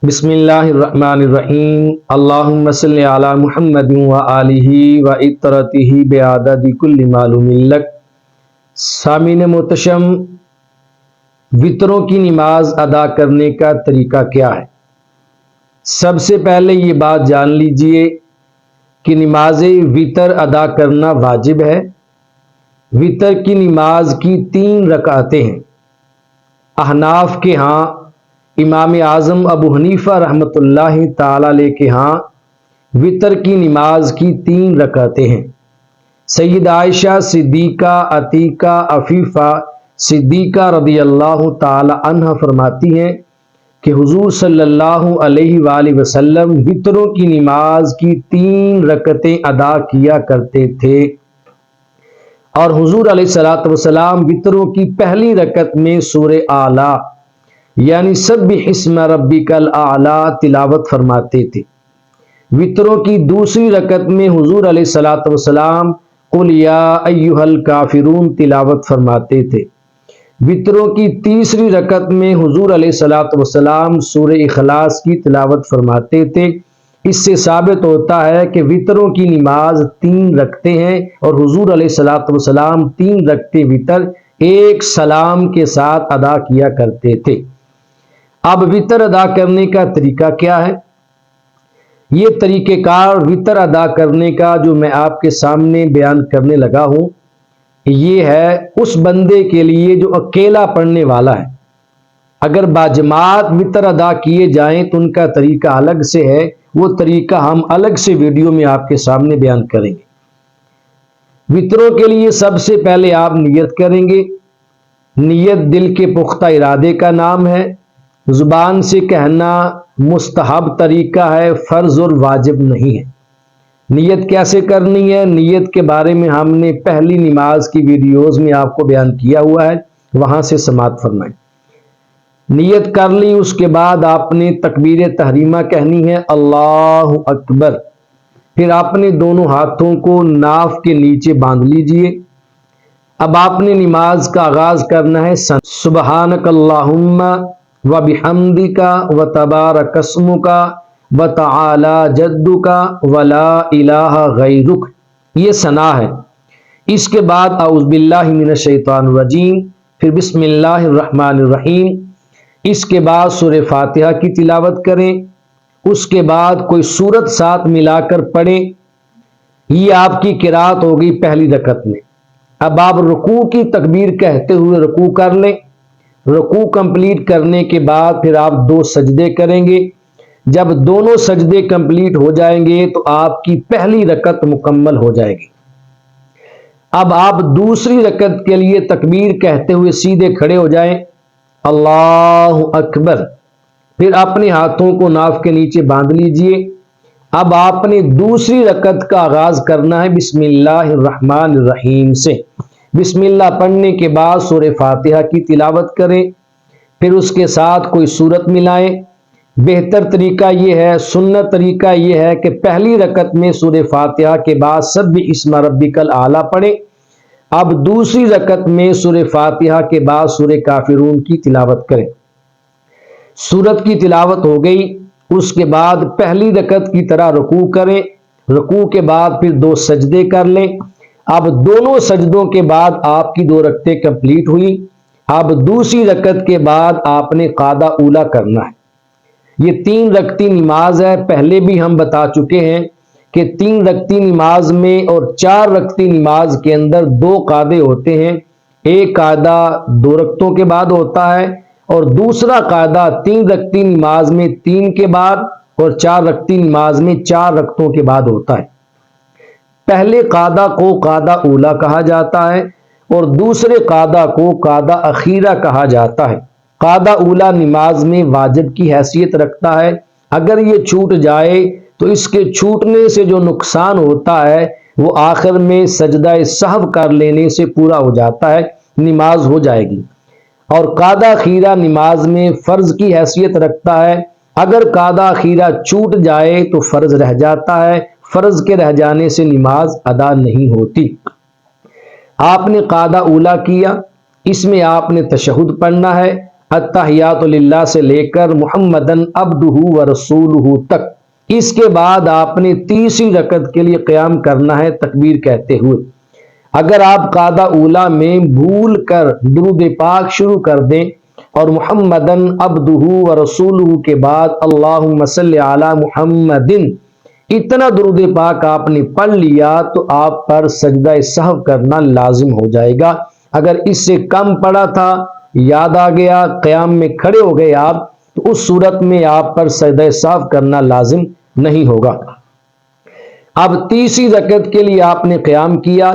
بسم اللہ الرحمن الرحیم اللہم صلی علی محمد و آلہ و اطرتہ بعدد کل معلوم لک۔ سامعین محتشم، وطروں کی نماز ادا کرنے کا طریقہ کیا ہے؟ سب سے پہلے یہ بات جان لیجئے کہ نماز وطر ادا کرنا واجب ہے۔ وطر کی نماز کی 3 رکعتیں ہیں۔ احناف کے ہاں امام اعظم ابو حنیفہ رحمۃ اللہ تعالی علیہ کے ہاں وطر کی نماز کی 3 رکعتیں ہیں۔ سید عائشہ صدیقہ عتیقہ عفیفہ صدیقہ رضی اللہ تعالی عنہ فرماتی ہیں کہ حضور صلی اللہ علیہ وآلہ وسلم وطروں کی نماز کی 3 رکعتیں ادا کیا کرتے تھے، اور حضور علیہ الصلوۃ والسلام وطروں کی پہلی رکعت میں سورہ اعلیٰ یعنی سبح اسم ربک الاعلیٰ تلاوت فرماتے تھے۔ وطروں کی دوسری رکعت میں حضور علیہ الصلوۃ والسلام قل یا ایھا الکافرون تلاوت فرماتے تھے۔ وطروں کی تیسری رکعت میں حضور علیہ الصلوۃ والسلام سورہ اخلاص کی تلاوت فرماتے تھے۔ اس سے ثابت ہوتا ہے کہ وطروں کی نماز 3 رکعتیں ہیں، اور حضور علیہ الصلوۃ والسلام 3 رکعتیں وطر ایک سلام کے ساتھ ادا کیا کرتے تھے۔ اب وطر ادا کرنے کا طریقہ کیا ہے؟ یہ طریقہ کار وطر ادا کرنے کا جو میں آپ کے سامنے بیان کرنے لگا ہوں، یہ ہے اس بندے کے لیے جو اکیلا پڑھنے والا ہے۔ اگر باجماعت وطر ادا کیے جائیں تو ان کا طریقہ الگ سے ہے، وہ طریقہ ہم الگ سے ویڈیو میں آپ کے سامنے بیان کریں گے۔ وطروں کے لیے سب سے پہلے آپ نیت کریں گے۔ نیت دل کے پختہ ارادے کا نام ہے۔ زبان سے کہنا مستحب طریقہ ہے، فرض اور واجب نہیں ہے۔ نیت کیسے کرنی ہے؟ نیت کے بارے میں ہم نے پہلی نماز کی ویڈیوز میں آپ کو بیان کیا ہوا ہے، وہاں سے سماعت فرمائیں۔ نیت کر لی، اس کے بعد آپ نے تکبیر تحریمہ کہنی ہے، اللہ اکبر۔ پھر آپ نے دونوں ہاتھوں کو ناف کے نیچے باندھ لیجئے۔ اب آپ نے نماز کا آغاز کرنا ہے سبحانک اللہم وبحمدک وتبارک اسمک وتعالی جدک ولا الہ غیرک، یہ ثنا ہے۔ اس کے بعد اعوذ باللہ من الشیطان الرجیم، پھر بسم اللہ الرحمن الرحیم۔ اس کے بعد سورہ فاتحہ کی تلاوت کریں۔ اس کے بعد کوئی سورت ساتھ ملا کر پڑھیں۔ یہ آپ کی قرات ہوگی پہلی رکعت میں۔ اب آپ رکوع کی تکبیر کہتے ہوئے رکوع کر لیں۔ رکوع کمپلیٹ کرنے کے بعد پھر آپ 2 سجدے کریں گے۔ جب دونوں سجدے کمپلیٹ ہو جائیں گے تو آپ کی پہلی رکعت مکمل ہو جائے گی۔ اب آپ دوسری رکعت کے لیے تکبیر کہتے ہوئے سیدھے کھڑے ہو جائیں، اللہ اکبر۔ پھر اپنے ہاتھوں کو ناف کے نیچے باندھ لیجئے۔ اب آپ نے دوسری رکعت کا آغاز کرنا ہے بسم اللہ الرحمن الرحیم سے۔ بسم اللہ پڑھنے کے بعد سورہ فاتحہ کی تلاوت کریں، پھر اس کے ساتھ کوئی سورت ملائیں۔ بہتر طریقہ یہ ہے، سنت طریقہ یہ ہے کہ پہلی رکعت میں سورہ فاتحہ کے بعد سبح اسم ربک الاعلیٰ پڑھیں۔ اب دوسری رکعت میں سورہ فاتحہ کے بعد سورہ کافرون کی تلاوت کریں۔ سورت کی تلاوت ہو گئی، اس کے بعد پہلی رکعت کی طرح رکوع کریں۔ رکوع کے بعد پھر 2 سجدے کر لیں۔ اب دونوں سجدوں کے بعد آپ کی 2 رکعتیں کمپلیٹ ہوئی۔ اب دوسری رکعت کے بعد آپ نے قعدہ اولا کرنا ہے۔ یہ 3 رکعتی نماز ہے، پہلے بھی ہم بتا چکے ہیں کہ 3 رکعتی نماز میں اور 4 رکعتی نماز کے اندر 2 قعدے ہوتے ہیں۔ ایک قعدہ 2 رکعتوں کے بعد ہوتا ہے، اور دوسرا قعدہ 3 رکعتی نماز میں 3 کے بعد اور 4 رکعتی نماز میں 4 رکعتوں کے بعد ہوتا ہے۔ پہلے قعدہ کو قعدہ اولا کہا جاتا ہے، اور دوسرے قعدہ کو قعدہ اخیرہ کہا جاتا ہے۔ قعدہ اولا نماز میں واجب کی حیثیت رکھتا ہے۔ اگر یہ چھوٹ جائے تو اس کے چھوٹنے سے جو نقصان ہوتا ہے وہ آخر میں سجدہ سہو کر لینے سے پورا ہو جاتا ہے، نماز ہو جائے گی۔ اور قعدہ اخیرہ نماز میں فرض کی حیثیت رکھتا ہے۔ اگر قعدہ اخیرہ چھوٹ جائے تو فرض رہ جاتا ہے، فرض کے رہ جانے سے نماز ادا نہیں ہوتی۔ آپ نے قعدہ اولا کیا، اس میں آپ نے تشہد پڑھنا ہے، التحیات للہ سے لے کر محمدن عبدہ و رسولہ تک، اس کے بعد آپ نے تیسری رکعت کے لیے قیام کرنا ہے تکبیر کہتے ہوئے۔ اگر آپ قاعدہ اولا میں بھول کر درود پاک شروع کر دیں اور محمدن عبدہ و رسولہ کے بعد اللہم صلی علی محمدن اتنا درود پاک آپ نے پڑھ لیا تو آپ پر سجدہ سہو کرنا لازم ہو جائے گا۔ اگر اس سے کم پڑا تھا، یاد آ گیا، قیام میں کھڑے ہو گئے آپ، تو اس صورت میں آپ پر سجدہ سہو کرنا لازم نہیں ہوگا۔ اب تیسری رکعت کے لیے آپ نے قیام کیا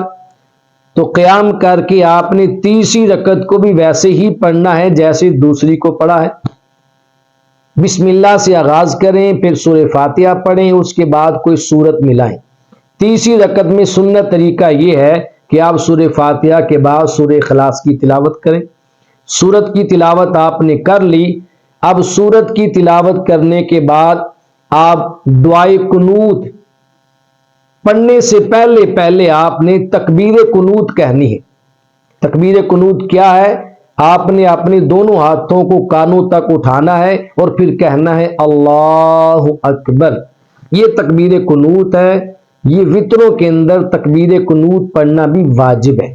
تو قیام کر کے آپ نے تیسری رکعت کو بھی ویسے ہی پڑھنا ہے جیسے دوسری کو پڑھا ہے۔ بسم اللہ سے آغاز کریں، پھر سورہ فاتحہ پڑھیں، اس کے بعد کوئی سورت ملائیں۔ تیسری رکعت میں سنت طریقہ یہ ہے کہ آپ سورہ فاتحہ کے بعد سورہ اخلاص کی تلاوت کریں۔ سورت کی تلاوت آپ نے کر لی، اب سورت کی تلاوت کرنے کے بعد آپ دعائے قنوت پڑھنے سے پہلے آپ نے تکبیر قنوت کہنی ہے۔ تکبیر قنوت کیا ہے؟ آپ نے اپنے دونوں ہاتھوں کو کانوں تک اٹھانا ہے اور پھر کہنا ہے اللہ اکبر۔ یہ تکبیر قنوت ہے۔ یہ وطروں کے اندر تکبیر قنوت پڑھنا بھی واجب ہے۔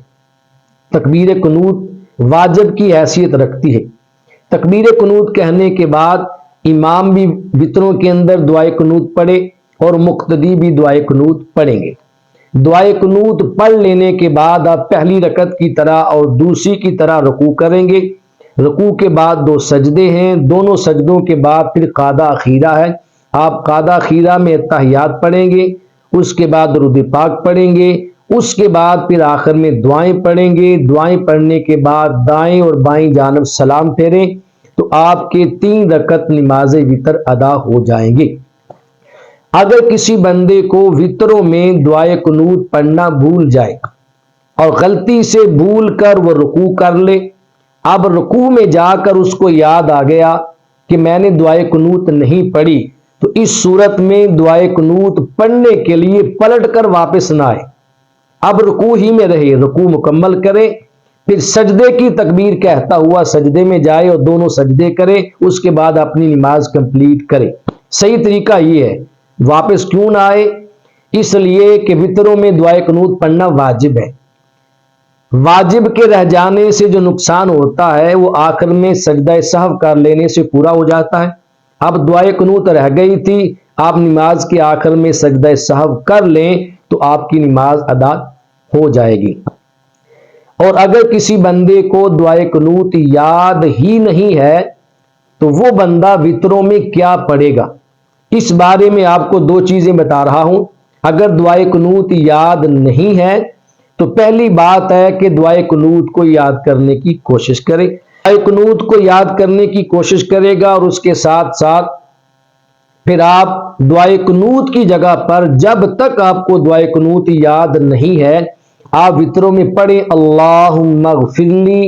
تکبیر قنوت واجب کی حیثیت رکھتی ہے۔ تکبیر قنوت کہنے کے بعد امام بھی وطروں کے اندر دعائے قنوت پڑھے اور مقتدی بھی دعائے قنوت پڑھیں گے۔ دعائے قنوت پڑھ لینے کے بعد آپ پہلی رکعت کی طرح اور دوسری کی طرح رکوع کریں گے۔ رکوع کے بعد 2 سجدے ہیں، دونوں سجدوں کے بعد پھر قاعدہ اخیرہ ہے۔ آپ قاعدہ اخیرہ میں اتحیات پڑھیں گے، اس کے بعد درود پاک پڑھیں گے، اس کے بعد پھر آخر میں دعائیں پڑھیں گے۔ دعائیں پڑھنے کے بعد دائیں اور بائیں جانب سلام پھیریں تو آپ کے 3 رکعت نماز وتر ادا ہو جائیں گے۔ اگر کسی بندے کو وطروں میں دعائے قنوت پڑھنا بھول جائے اور غلطی سے بھول کر وہ رکوع کر لے، اب رکوع میں جا کر اس کو یاد آ گیا کہ میں نے دعائے قنوت نہیں پڑھی، تو اس صورت میں دعائے قنوت پڑھنے کے لیے پلٹ کر واپس نہ آئے، اب رکوع ہی میں رہے، رکوع مکمل کرے، پھر سجدے کی تکبیر کہتا ہوا سجدے میں جائے اور دونوں سجدے کرے، اس کے بعد اپنی نماز کمپلیٹ کرے۔ صحیح طریقہ یہ ہے۔ واپس کیوں نہ آئے؟ اس لیے کہ وطروں میں دعائے قنوت پڑھنا واجب ہے۔ واجب کے رہ جانے سے جو نقصان ہوتا ہے وہ آخر میں سجدہ سہو کر لینے سے پورا ہو جاتا ہے۔ اب دعائے قنوت رہ گئی تھی، آپ نماز کے آخر میں سجدہ سہو کر لیں تو آپ کی نماز ادا ہو جائے گی۔ اور اگر کسی بندے کو دعائے قنوت یاد ہی نہیں ہے تو وہ بندہ وطروں میں کیا پڑھے گا؟ اس بارے میں آپ کو 2 چیزیں بتا رہا ہوں۔ اگر دعائے قنوت یاد نہیں ہے تو پہلی بات ہے کہ دعائے قنوت کو یاد کرنے کی کوشش کرے۔ دعائے قنوت کو یاد کرنے کی کوشش کرے گا اور اس کے ساتھ ساتھ پھر آپ دعائے قنوت کی جگہ پر جب تک آپ کو دعائے قنوت یاد نہیں ہے آپ وطروں میں پڑھیں اللہم اغفر لی،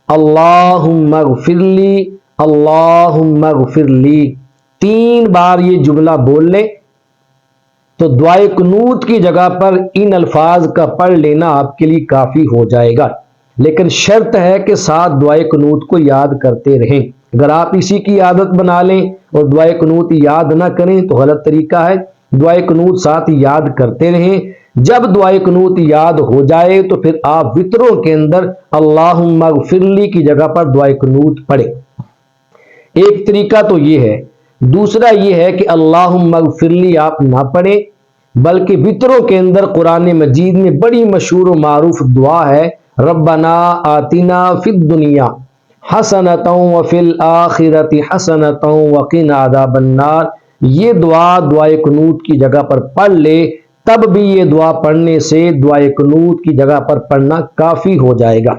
اللہم اغفر لی، اللہم اغفر لی، 3 بار یہ جملہ بول لیں تو دعائے قنوت کی جگہ پر ان الفاظ کا پڑھ لینا آپ کے لیے کافی ہو جائے گا۔ لیکن شرط ہے کہ ساتھ دعائے قنوت کو یاد کرتے رہیں۔ اگر آپ اسی کی عادت بنا لیں اور دعائے قنوت یاد نہ کریں تو غلط طریقہ ہے۔ دعائے قنوت ساتھ یاد کرتے رہیں۔ جب دعائے قنوت یاد ہو جائے تو پھر آپ وطروں کے اندر اللہم اغفر لی کی جگہ پر دعائے قنوت پڑھیں۔ ایک طریقہ تو یہ ہے۔ دوسرا یہ ہے کہ اللہم اغفر لی آپ نہ پڑھیں بلکہ وطروں کے اندر قرآن مجید میں بڑی مشہور و معروف دعا ہے ربنا آتنا فی الدنیا حسنۃ وفی الآخرۃ حسنۃ وقنا عذاب النار۔ یہ دعا دعائے قنوت کی جگہ پر پڑھ لے، تب بھی یہ دعا پڑھنے سے دعائے قنوت کی جگہ پر پڑھنا کافی ہو جائے گا۔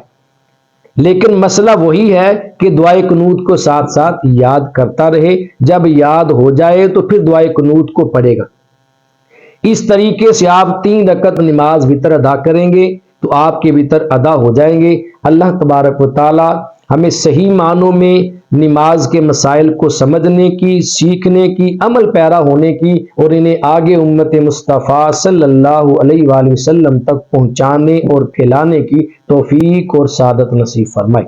لیکن مسئلہ وہی ہے کہ دعائے قنوت کو ساتھ ساتھ یاد کرتا رہے، جب یاد ہو جائے تو پھر دعائے قنوت کو پڑھے گا۔ اس طریقے سے آپ 3 رکعت نماز وتر ادا کریں گے تو آپ کے وتر ادا ہو جائیں گے۔ اللہ تبارک و تعالی ہمیں صحیح معنوں میں نماز کے مسائل کو سمجھنے کی، سیکھنے کی، عمل پیرا ہونے کی اور انہیں آگے امت مصطفیٰ صلی اللہ علیہ وآلہ وسلم تک پہنچانے اور پھیلانے کی توفیق اور سعادت نصیب فرمائے۔